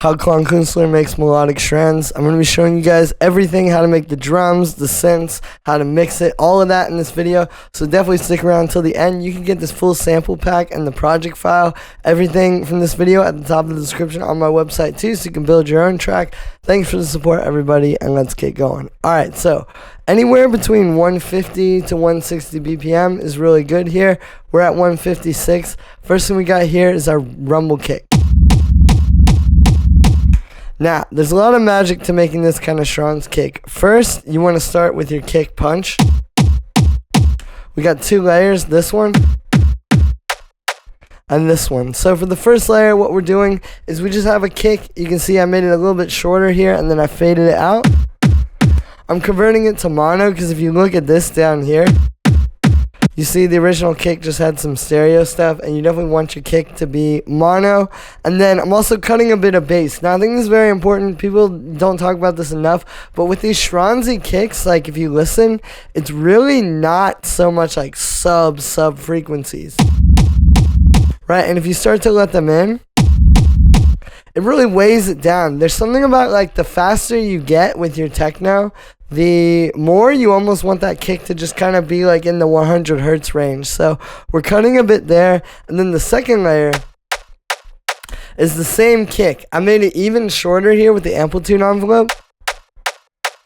how Klangkuenstler makes melodic Schranz. I'm going to be showing you guys everything, how to make the drums, the synths, how to mix it, all of that in this video. So definitely stick around until the end. You can get this full sample pack and the project file, everything from this video at the top of the description on my website too, so you can build your own track. Thanks for the support, everybody, and let's get going. Alright, so anywhere between 150 to 160 BPM is really good here. We're at 156. First thing we got here is our rumble kick. Now, there's a lot of magic to making this kind of Schranz kick. First, you want to start with your kick punch. We got two layers, this one and this one. So for the first layer, what we're doing is we just have a kick. You can see I made it a little bit shorter here and then I faded it out. I'm converting it to mono because if you look at this down here, you see the original kick just had some stereo stuff, and you definitely want your kick to be mono. And then I'm also cutting a bit of bass. Now I think this is very important. People don't talk about this enough, but with these Schranzy kicks, like if you listen, it's really not so much like sub frequencies, right? And if you start to let them in, it really weighs it down. There's something about like the faster you get with your techno, the more you almost want that kick to just kind of be like in the 100 hertz range. So we're cutting a bit there. And then the second layer is the same kick. I made it even shorter here with the amplitude envelope.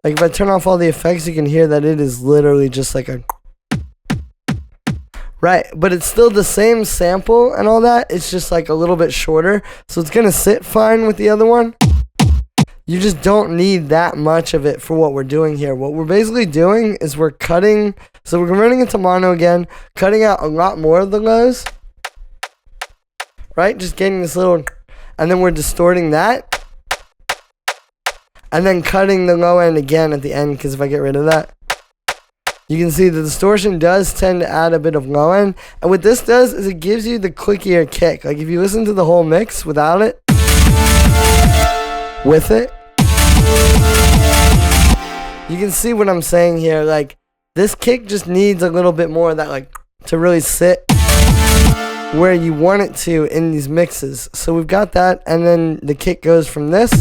Like if I turn off all the effects, you can hear that it is literally just like a... Right, but it's still the same sample and all that. It's just like a little bit shorter. So it's going to sit fine with the other one. You just don't need that much of it for what we're doing here. What we're basically doing is we're cutting, so we're converting it to mono again, cutting out a lot more of the lows, right? Just getting this little, and then we're distorting that, and then cutting the low end again at the end, because if I get rid of that, you can see the distortion does tend to add a bit of low end, and what this does is it gives you the clickier kick. Like if you listen to the whole mix without it, with it, you can see what I'm saying here. Like this kick just needs a little bit more of that, like to really sit where you want it to in these mixes. So we've got that, and then the kick goes from this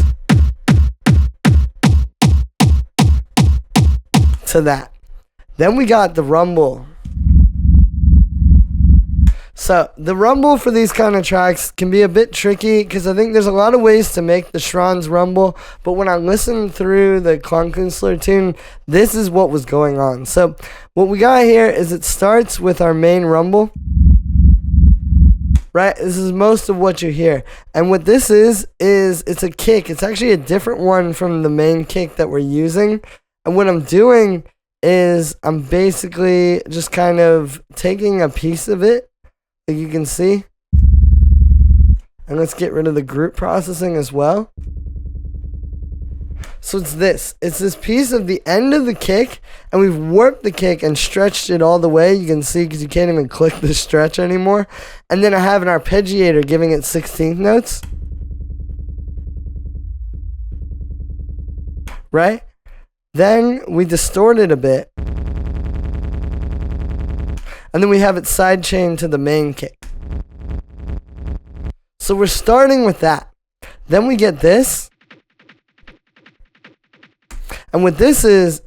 to that. Then we got the rumble. So the rumble for these kind of tracks can be a bit tricky because I think there's a lot of ways to make the Schranz rumble, but when I listened through the Klangkuenstler tune, this is what was going on. So what we got here is it starts with our main rumble, right? This is most of what you hear. And what this is it's a kick. It's actually a different one from the main kick that we're using. And what I'm doing is I'm basically just kind of taking a piece of it, like you can see, and let's get rid of the group processing as well. So it's this piece of the end of the kick, and we've warped the kick and stretched it all the way. You can see because you can't even click the stretch anymore. And then I have an arpeggiator giving it 16th notes, right? Then we distort it a bit, and then we have it sidechained to the main kick. So we're starting with that. Then we get this. And what this is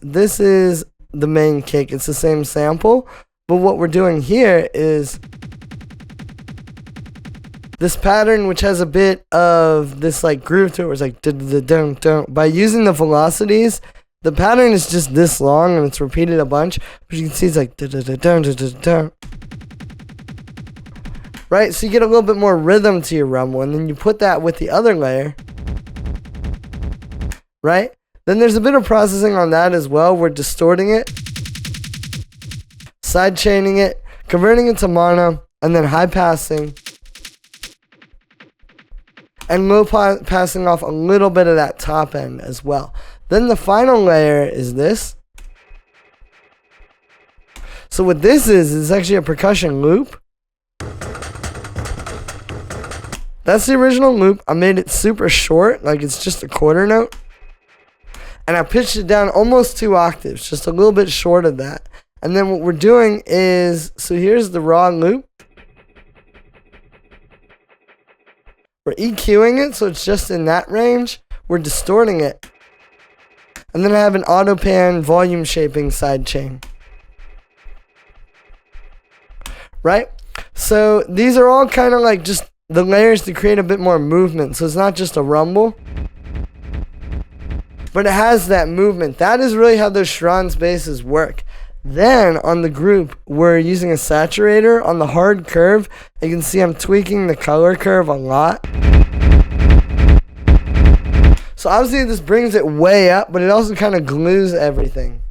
this is the main kick. It's the same sample. But what we're doing here is this pattern, which has a bit of this like groove to it, where it's like dun-dun-dun-dun. By using the velocities, the pattern is just this long and it's repeated a bunch, but you can see it's like dun-dun-dun-dun-dun. Right? So you get a little bit more rhythm to your rumble, and then you put that with the other layer, right? Then there's a bit of processing on that as well. We're distorting it, sidechaining it, converting it to mono, and then high passing and low passing off a little bit of that top end as well. Then the final layer is this. So what this is actually a percussion loop. That's the original loop. I made it super short, like it's just a quarter note. And I pitched it down almost 2 octaves, just a little bit short of that. And then what we're doing is, so here's the raw loop. We're EQing it, so it's just in that range. We're distorting it. And then I have an auto pan volume shaping sidechain. Right? So these are all kind of like just the layers to create a bit more movement. So it's not just a rumble, but it has that movement. That is really how those Schranz basses work. Then on the group, we're using a saturator on the hard curve. You can see I'm tweaking the color curve a lot. So obviously this brings it way up, but it also kind of glues everything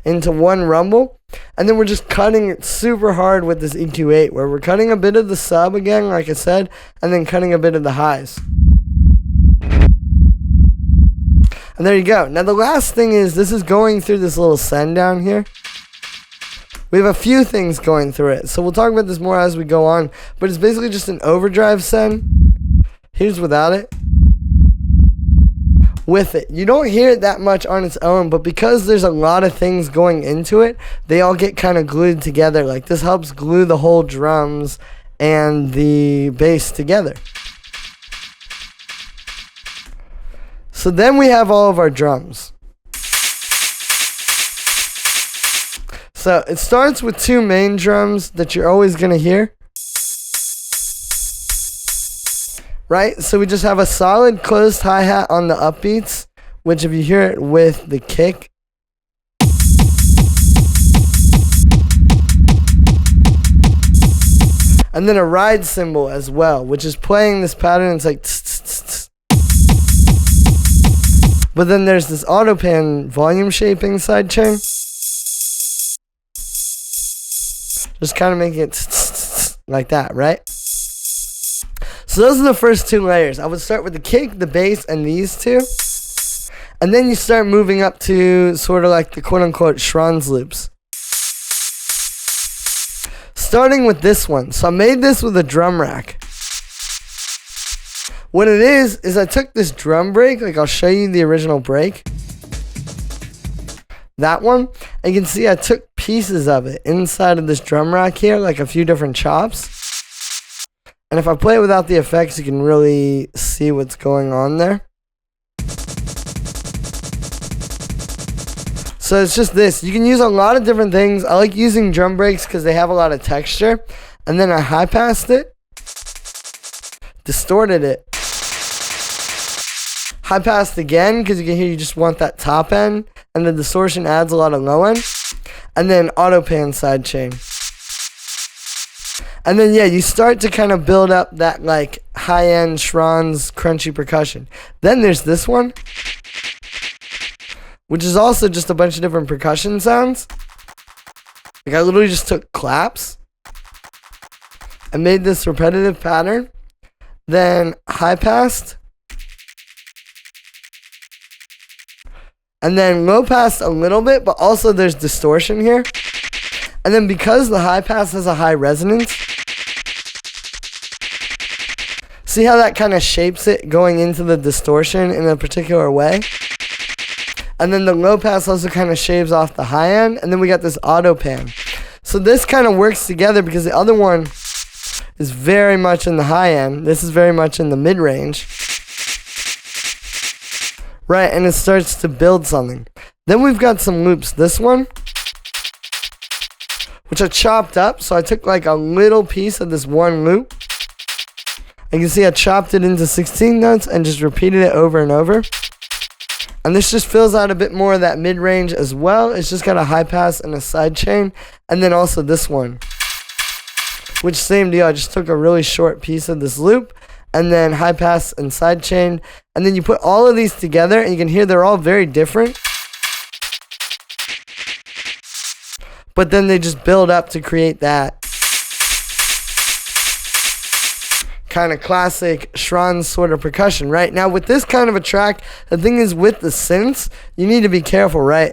into one rumble. And then we're just cutting it super hard with this EQ8, where we're cutting a bit of the sub again, like I said, and then cutting a bit of the highs. And there you go. Now the last thing is, this is going through this little send down here. We have a few things going through it, so we'll talk about this more as we go on, but it's basically just an overdrive send. Here's without it. With it. You don't hear it that much on its own, but because there's a lot of things going into it, they all get kind of glued together. Like this helps glue the whole drums and the bass together. So then we have all of our drums. So it starts with two main drums that you're always going to hear. Right? So we just have a solid closed hi-hat on the upbeats, which if you hear it with the kick, and then a ride cymbal as well, which is playing this pattern. It's like tss, tss, tss, tss. But then there's this auto pan volume shaping sidechain, just kind of making it tss, tss, tss, like that, right? So those are the first two layers. I would start with the kick, the bass, and these two. And then you start moving up to sort of like the quote-unquote Schranz loops. Starting with this one. So I made this with a drum rack. What it is I took this drum break, like I'll show you the original break. That one. And you can see I took pieces of it inside of this drum rack here, like a few different chops. And if I play it without the effects, you can really see what's going on there. So it's just this. You can use a lot of different things. I like using drum breaks because they have a lot of texture. And then I high-passed it, distorted it, high-passed again because you can hear you just want that top end. And the distortion adds a lot of low end. And then auto pan sidechain. And then, yeah, you start to kind of build up that, like, high-end Schranz crunchy percussion. Then there's this one, which is also just a bunch of different percussion sounds. Like, I literally just took claps and made this repetitive pattern. Then high-passed. And then low-passed a little bit, but also there's distortion here. And then because the high-pass has a high resonance, see how that kind of shapes it going into the distortion in a particular way? And then the low pass also kind of shaves off the high end. And then we got this auto pan. So this kind of works together because the other one is very much in the high end. This is very much in the mid range. Right, and it starts to build something. Then we've got some loops. This one, which I chopped up. So I took like a little piece of this one loop. You can see I chopped it into 16 notes and just repeated it over and over. And this just fills out a bit more of that mid-range as well. It's just got a high pass and a side chain. And then also this one, which same deal. I just took a really short piece of this loop and then high pass and side chain. And then you put all of these together and you can hear they're all very different. But then they just build up to create that kind of classic Schranz sort of percussion, right? Now with this kind of a track, the thing is with the synths, you need to be careful, right?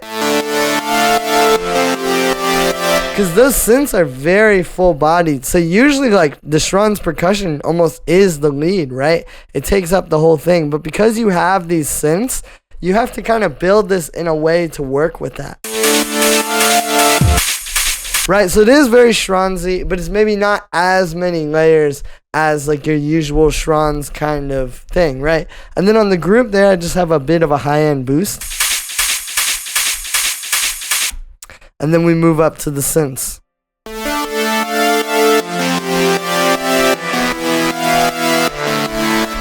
Because those synths are very full-bodied. So usually like the Schranz percussion almost is the lead, right? It takes up the whole thing. But because you have these synths, you have to kind of build this in a way to work with that. Right, so it is very Schranzy, but it's maybe not as many layers as like your usual Schranz kind of thing, right? And then on the group there, I just have a bit of a high-end boost. And then we move up to the synths.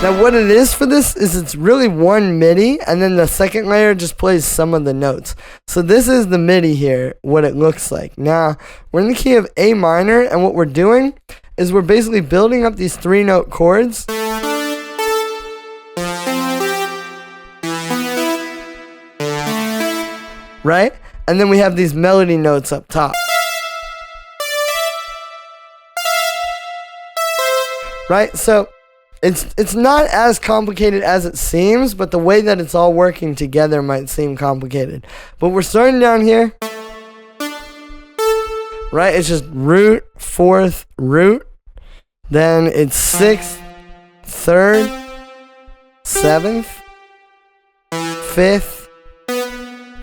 Now what it is for this is it's really one MIDI, and then the second layer just plays some of the notes. So this is the MIDI here, what it looks like. Now, we're in the key of A minor, and what we're doing is we're basically building up these 3-note chords. Right? And then we have these melody notes up top. Right? So it's not as complicated as it seems, but the way that it's all working together might seem complicated. But we're starting down here. Right? It's just root, fourth, root. Then it's sixth, third, seventh, fifth.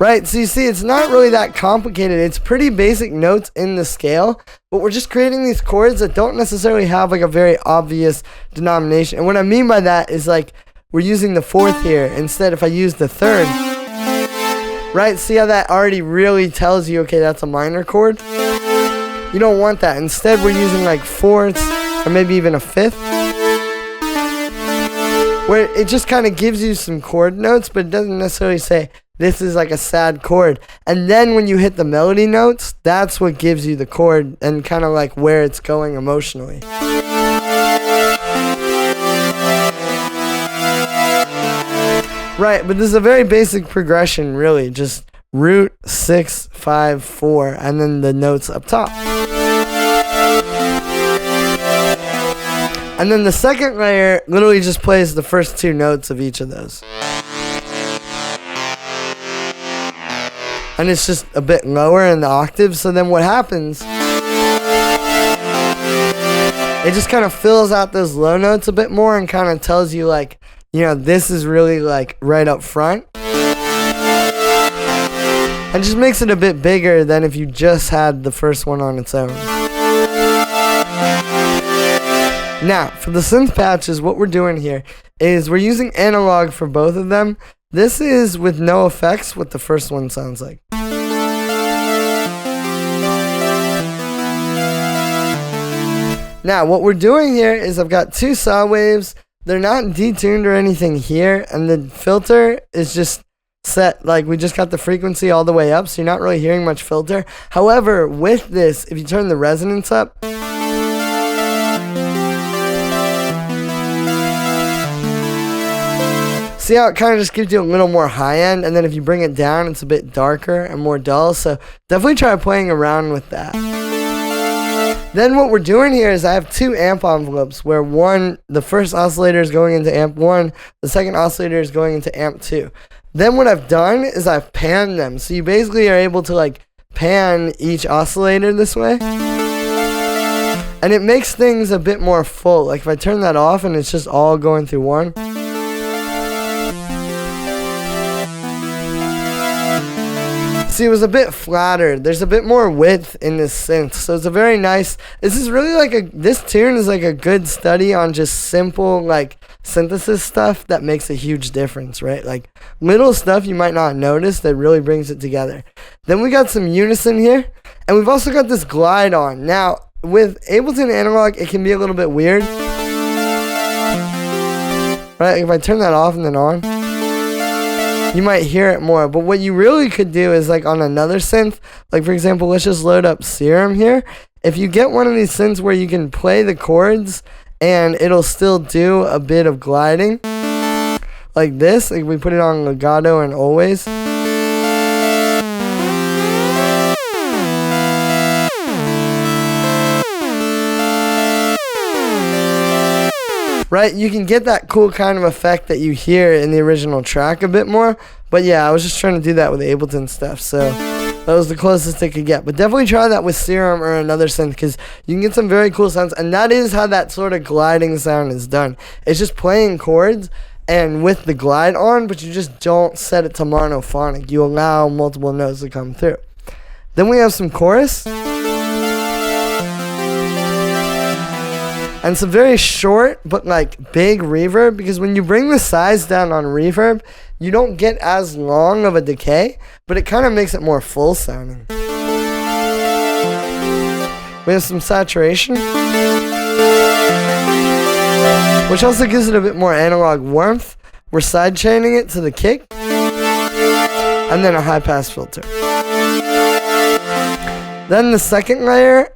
Right, so you see, it's not really that complicated. It's pretty basic notes in the scale, but we're just creating these chords that don't necessarily have like a very obvious denomination. And what I mean by that is like, we're using the fourth here instead if I use the third. Right, see how that already really tells you, okay, that's a minor chord? You don't want that. Instead, we're using like fourths or maybe even a fifth, where it just kind of gives you some chord notes, but it doesn't necessarily say, this is like a sad chord. And then when you hit the melody notes, that's what gives you the chord and kind of like where it's going emotionally. Right, but this is a very basic progression, really. Just root, 6, 5, 4, and then the notes up top. And then the second layer literally just plays the first 2 notes of each of those. And it's just a bit lower in the octave. So then what happens, it just kind of fills out those low notes a bit more and kind of tells you like, you know, this is really like right up front. And just makes it a bit bigger than if you just had the first one on its own. Now, for the synth patches, what we're doing here is we're using analog for both of them. This is with no effects what the first one sounds like. Now, what we're doing here is I've got 2 saw waves. They're not detuned or anything here, and the filter is just set, like we just got the frequency all the way up, so you're not really hearing much filter. However, with this, if you turn the resonance up, see how it kind of just gives you a little more high end, and then if you bring it down, it's a bit darker and more dull, so definitely try playing around with that. Then what we're doing here is I have 2 amp envelopes where the first oscillator is going into amp 1, the second oscillator is going into amp 2. Then what I've done is I've panned them, so you basically are able to like pan each oscillator this way. And it makes things a bit more full. Like if I turn that off and it's just all going through one. See, it was a bit flatter. There's a bit more width in this synth. So it's a very nice, this is really like this tune is like a good study on just simple like synthesis stuff that makes a huge difference, right? Like little stuff you might not notice that really brings it together. Then we got some unison here, and we've also got this glide on. Now, with Ableton Analog, it can be a little bit weird. Right, if I turn that off and then on, you might hear it more. But what you really could do is like on another synth, like for example, let's just load up Serum here. If you get one of these synths where you can play the chords and it'll still do a bit of gliding, like this, like we put it on legato and always. Right, you can get that cool kind of effect that you hear in the original track a bit more. But yeah, I was just trying to do that with the Ableton stuff, so that was the closest it could get. But definitely try that with Serum or another synth, because you can get some very cool sounds, and that is how that sort of gliding sound is done. It's just playing chords and with the glide on, but you just don't set it to monophonic. You allow multiple notes to come through. Then we have some chorus. and some very short but like big reverb, because when you bring the size down on reverb, you don't get as long of a decay, but it kind of makes it more full sounding. We have some saturation, which also gives it a bit more analog warmth. We're sidechaining it to the kick, and then a high pass filter. Then the second layer,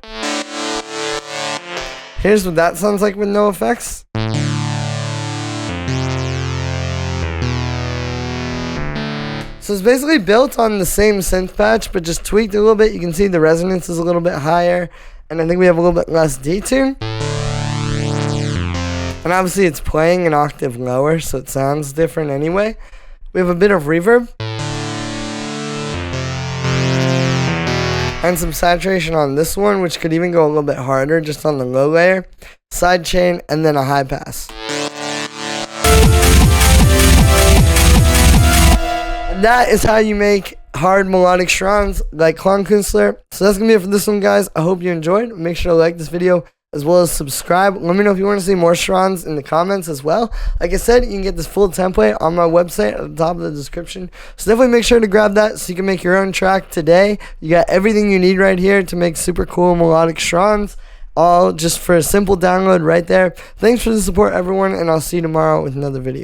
here's what that sounds like with no effects. So it's basically built on the same synth patch, but just tweaked a little bit. You can see the resonance is a little bit higher, and I think we have a little bit less detune. And obviously it's playing an octave lower, so it sounds different anyway. We have a bit of reverb. And some saturation on this one, which could even go a little bit harder just on the low layer. Sidechain, and then a high pass. And that is how you make hard melodic Schranz like Klangkuenstler. So that's going to be it for this one, guys. I hope you enjoyed. Make sure to like this video as well as subscribe. Let me know if you want to see more Schranz in the comments as well. Like I said, you can get this full template on my website at the top of the description. So definitely make sure to grab that so you can make your own track today. You got everything you need right here to make super cool melodic Schranz, all just for a simple download right there. Thanks for the support, everyone, and I'll see you tomorrow with another video.